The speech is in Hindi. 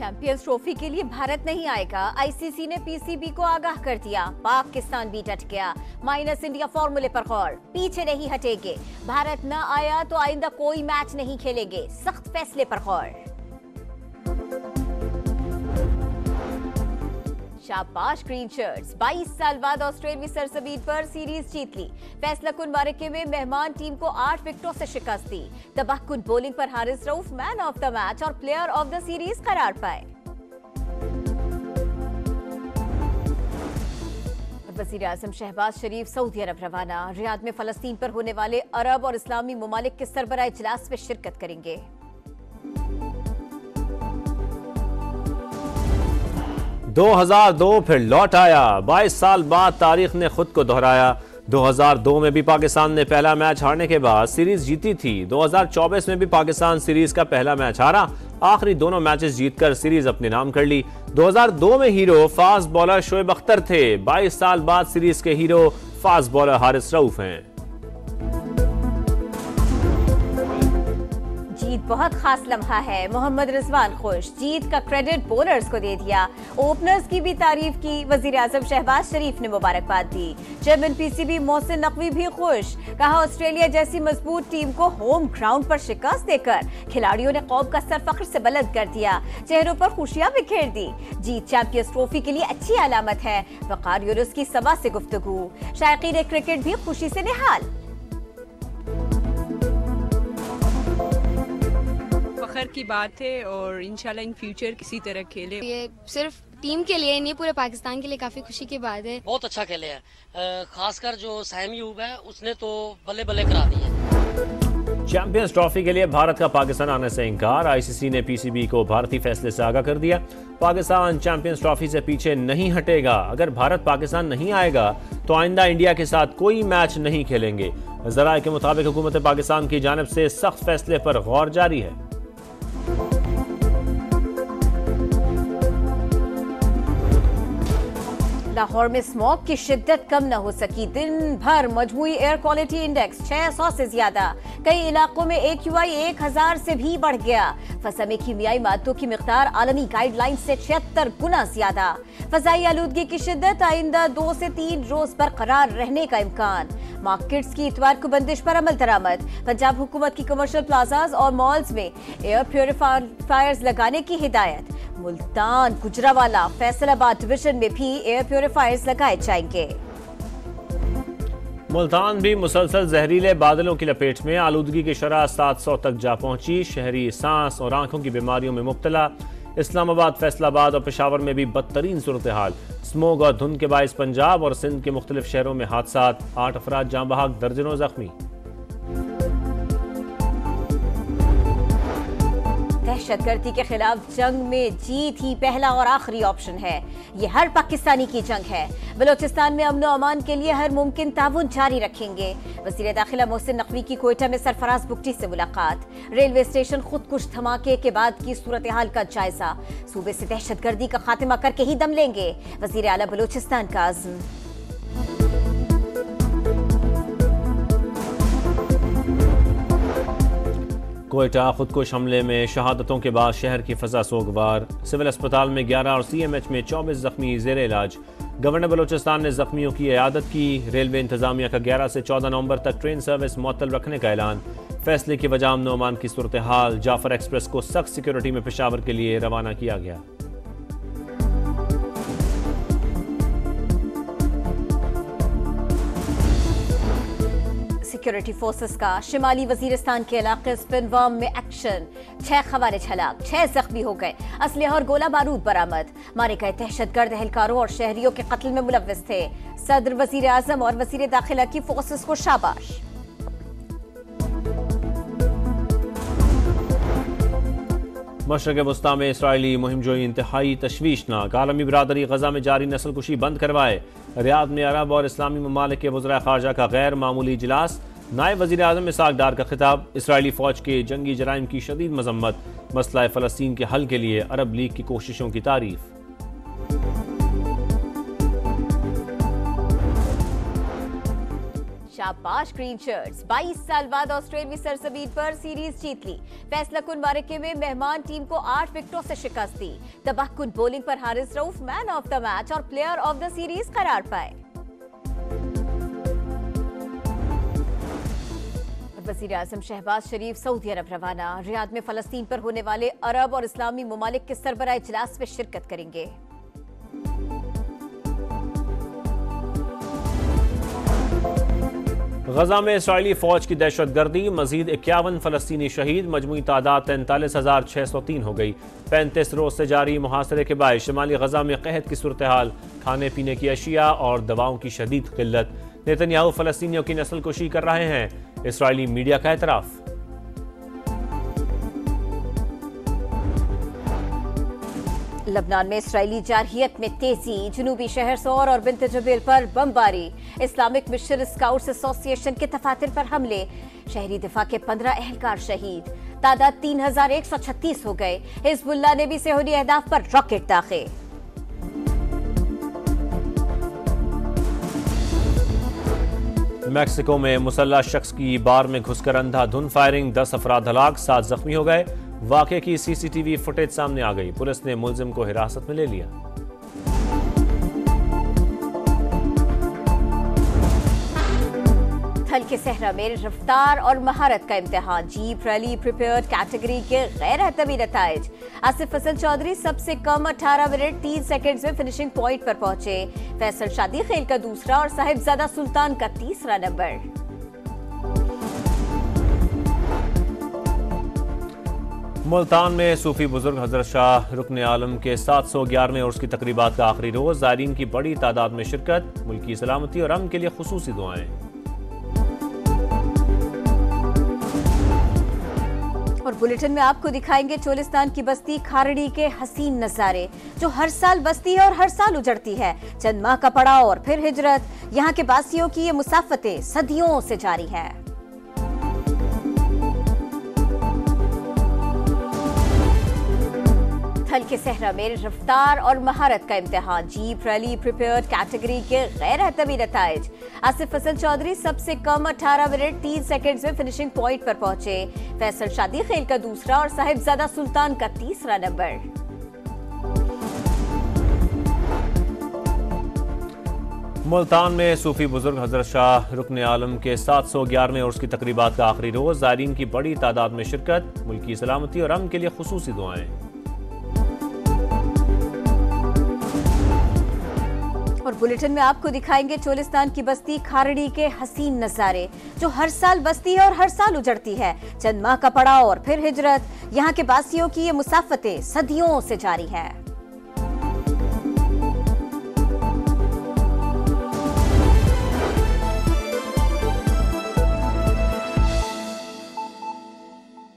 चैंपियंस ट्रॉफी के लिए भारत नहीं आएगा। आईसीसी ने पीसीबी को आगाह कर दिया। पाकिस्तान भी डट गया। माइनस इंडिया फॉर्मूले पर गौर, पीछे नहीं हटेंगे। भारत न आया तो आइंदा कोई मैच नहीं खेलेंगे। सख्त फैसले पर गौर। शाबाश ग्रीन शर्ट्स, 22 साल बाद ऑस्ट्रेलियावी सरजमीन पर सीरीज जीत ली। फैसला कुन मार्के में मेहमान टीम को 8 विकेटों से शिकस्त दी। तबाहकुन बॉलिंग पर Haris Rauf man of the match और प्लेयर ऑफ द सीरीज करार पाए। वज़ीर आज़म शहबाज शरीफ सऊदी अरब रवाना। रियाद में फलस्तीन पर होने वाले अरब और इस्लामी ममालिक के सरबराह इजलास में शिरकत करेंगे। दो 2002 फिर लौट आया। 22 साल बाद तारीख ने खुद को दोहराया। 2002 में भी पाकिस्तान ने पहला मैच हारने के बाद सीरीज जीती थी। 2024 में भी पाकिस्तान सीरीज का पहला मैच हारा। आखिरी दोनों मैचेस जीतकर सीरीज अपने नाम कर ली। 2002 में hero fast bowler Shoaib Akhtar थे। 22 साल बाद सीरीज के hero fast bowler Haris Rauf हैं। जीत बहुत खास लम्हा है। मोहम्मद रिजवान खुश। जीत का क्रेडिट बॉलर्स को दे दिया। ओपनर्स की भी तारीफ की। वजीर आजम शहबाज शरीफ ने मुबारकबाद दी। चेयरमैन पीसीबी मोहसिन नकवी भी खुश। कहा ऑस्ट्रेलिया जैसी मजबूत टीम को होम ग्राउंड पर शिकस्त देकर खिलाड़ियों ने कौम का सर फख्र से बुलंद कर दिया। चेहरों पर खुशियां बिखेर दी। जीत चैंपियंस ट्रॉफी के लिए अच्छी अलामत है। वकार यूनुस की सभा से गुफ्तगू। शायकीन क्रिकेट भी खुशी से निहाल। फखर की बात है और इंशाल्लाह इन फ्यूचर किसी तरह खेले। ये सिर्फ टीम के लिए नहीं, पूरे पाकिस्तान के लिए काफी खुशी की बात है। बहुत अच्छा खेले हैं, खासकर जो साइम यूब है उसने तो बल्ले बल्ले करा दिए। चैंपियंस ट्रॉफी के लिए भारत का पाकिस्तान आने से इंकार। आईसीसी ने पीसीबी को भारतीय फैसले से आगाह कर दिया। पाकिस्तान चैंपियंस ट्रॉफी से पीछे नहीं हटेगा। अगर भारत पाकिस्तान नहीं आएगा तो आइंदा इंडिया के साथ कोई मैच नहीं खेलेंगे। जराये के मुताबिक हुकूमत पाकिस्तान की जानिब से सख्त फैसले पर गौर जारी है। लाहौर में स्मॉग की शिद्दत कम न हो सकी। दिन भर मजमूई एयर क्वालिटी इंडेक्स 600 से ज्यादा। कई इलाकों में AQI 1000 से भी बढ़ गया। फजा में कीमियाई मादों की मिकदार आलमी गाइडलाइन से 76 गुना ज्यादा। फजाई आलूदगी की शिद्दत आइंदा 2 से 3 रोज बरकरार रहने का इम्कान। मार्केट्स की इतवार को बंदिश पर अमल दरामद। पंजाब हुकूमत की कमर्शियल प्लाजाज और मॉल्स में एयर प्योरीफायर्स लगाने की हिदायत। मुल्तान, गुजरावाला, फैसलाबाद डिवीजन में भी एयर प्योरीफायर्स लगाए जाएंगे। मुल्तान भी मुसलसल जहरीले बादलों की लपेट में। आलूदगी की शरह 700 तक जा पहुंची। शहरी सांस और आंखों की बीमारियों में मुब्तला। इस्लामाबाद, फैसलाबाद और पेशावर में भी बदतरीन सूरत हाल। स्मोग और धुंध के बायस पंजाब और सिंध के मुख्तलिफ शहरों में हादसात। 8 अफराद जाँ बहक, दर्जनों जख्मी। दहशतगर्दी के खिलाफ जंग में जीत ही पहला और आखिरी ऑप्शन है। ये हर पाकिस्तानी की जंग है। बलोचिस्तान में अमन और अमान के लिए हर मुमकिन ताउन जारी रखेंगे। वज़ीर दाखिला मोहसिन नकवी की कोयटा में सरफराज बुगटी से मुलाकात। रेलवे स्टेशन खुदकुश धमाके के बाद की सूरत हाल का जायजा। सूबे से दहशतगर्दी का खात्मा करके ही दम लेंगे। वज़ीर आला बलोचिस्तान का अज़्म। कोयटा खुदकुश हमले में शहादतों के बाद शहर की फजा सोगवार। सिविल अस्पताल में 11 और CMH में 24 जख्मी जेर इलाज। गवर्नर बलोचिस्तान ने जख्मियों की इयादत की। रेलवे इंतजामिया का 11 से 14 नवंबर तक ट्रेन सर्विस मुअत्तल रखने का ऐलान। फैसले की वजह अमन ओमान की सूरत हाल। जाफर एक्सप्रेस को सख्त सिक्योरिटी में पेशावर के लिए रवाना किया गया। सिक्योरिटी फोर्सेस का शिमाली वजीरिस्तान के इलाके स्पिनवाम में एक्शन। 6 खवारिज हलाक, 6 जख्मी हो गए। असलहा और गोला बारूद बरामद। मारे गए दहशतगर्द एहलकारों और शहरियों के कत्ल में मुलव्विस थे। सदर, वजीर आजम और वजीर दाखिला की फोर्सेस को शाबाश। मशरक़ वस्ता में इसराइली मुहिम जोई इंतहाई तशवीशनाक। आलमी बरादरी गजा में जारी नस्ल कुशी बंद करवाए। रियाद में अरब और इस्लामी ममालिक के वज़राए ख़ारजा का गैर मामूली इजलास। नायब वज़ीर आज़म इसहाक़ डार का खिताब। इसराइली फ़ौज के जंगी जराइम की शदीद मजम्मत। मसला फ़लस्तीन के हल के लिए अरब लीग की कोशिशों की तारीफ। शाबाश ग्रीन शर्ट्स। 22 साल बाद ऑस्ट्रेलियावी सरजमीन पर सीरीज जीत ली। फैसला कुन मारके में मेहमान टीम को 8 विकेटों से शिकस्त दी। तबाहकुन बॉलिंग पर Haris Rauf man of the match और प्लेयर ऑफ द सीरीज करार पाए। वज़ीर आज़म शहबाज शरीफ सऊदी अरब रवाना। रियाद में फलस्तीन पर होने वाले अरब और इस्लामी ममालिक के सरबराह इजलास में शिरकत करेंगे। गजा में इसराइली फौज की दहशतगर्दी, मजीद 51 फलस्तीनी शहीद, मजमूई तादाद 43,603 हो गई। 35 रोज से जारी मुहासरे के बाद शिमाली गजा में कहत की सूरत हाल, खाने पीने की अशिया और दवाओं की शदीद किल्लत। नेतन्याहू फलस्तीनियों की नस्ल कुशी कर रहे हैं, इसराइली मीडिया का एतराफ। लबनान में इसराइली जारहियत में तेजी, जनूबी शहर सौर और बिन्त जबेल पर बमबारी। इस्लामिक मिशन स्काउट्स एसोसिएशन के दफातर पर हमले, शहरी दिफा के 15 एहलकार शहीद। तादाद 3136 हो गए। हिजबुल्लाह ने भी सेहूनी अहदाफ पर रॉकेट दागे। मैक्सिको में मुसल्लह शख्स की बार में घुसकर अंधाधुंध फायरिंग, 10 अफराद हलाक, 7 जख्मी हो गए। वाक़े की सीसीटीवी फुटेज सामने आ गई। पुलिस ने मुलजिम को हिरासत में ले लिया। हल्के सहरा में रफ्तार और महारत का इम्तिहान, जीप रैली प्रिपेयर्ड कैटेगरी के गैर हतमी नताइज। आसिफ हसन चौधरी सबसे कम 18 मिनट 3 सेकंड्स में फिनिशिंग पॉइंट पर पहुंचे। फैसल शादी खेल का दूसरा और साहिबजादा सुल्तान का तीसरा नंबर। मुल्तान में सूफी बुजुर्ग हजरत शाह रुकन आलम के 711वें उर्स की तकरीबात का आखिरी रोज, ज़ायरीन की बड़ी तादाद में शिरकत। मुल्की सलामती और अमन के लिए खुसूसी दुआएं। और बुलेटिन में आपको दिखाएंगे चोलिस्तान की बस्ती खारड़ी के हसीन नजारे, जो हर साल बसती है और हर साल उजड़ती है। चंद माह का पड़ाव और फिर हिजरत। यहाँ के बासियों की ये मुसाफतें सदियों से जारी है। हल्के सहरा में रफ्तार और महारत का इम्तिहान, जीप रैली प्रिपेयर्ड कैटेगरी के गैर हतमी नताइज। आसिफ हसन चौधरी सबसे कम 18 मिनट 3 सेकंड्स में फिनिशिंग पॉइंट पर पहुंचे। फैसल शादी खेल का दूसरा और साहिबजादा सुल्तान का तीसरा नंबर। मुल्तान में सूफी बुजुर्ग हजरत शाह रुकन आलम के 711वें उर्स की तकरीबात का आखिरी रोज, ज़ायरीन की बड़ी तादाद में शिरकत। मुल्की सलामती और अमन के लिए खुसूसी दुआएं। और बुलेटिन में आपको दिखाएंगे चोलिस्तान की बस्ती खारड़ी के हसीन नजारे, जो हर साल बसती है और हर साल उजड़ती है। चंद माह का पड़ाव और फिर हिजरत। यहाँ के बासियों की ये मुसाफतें सदियों से जारी है।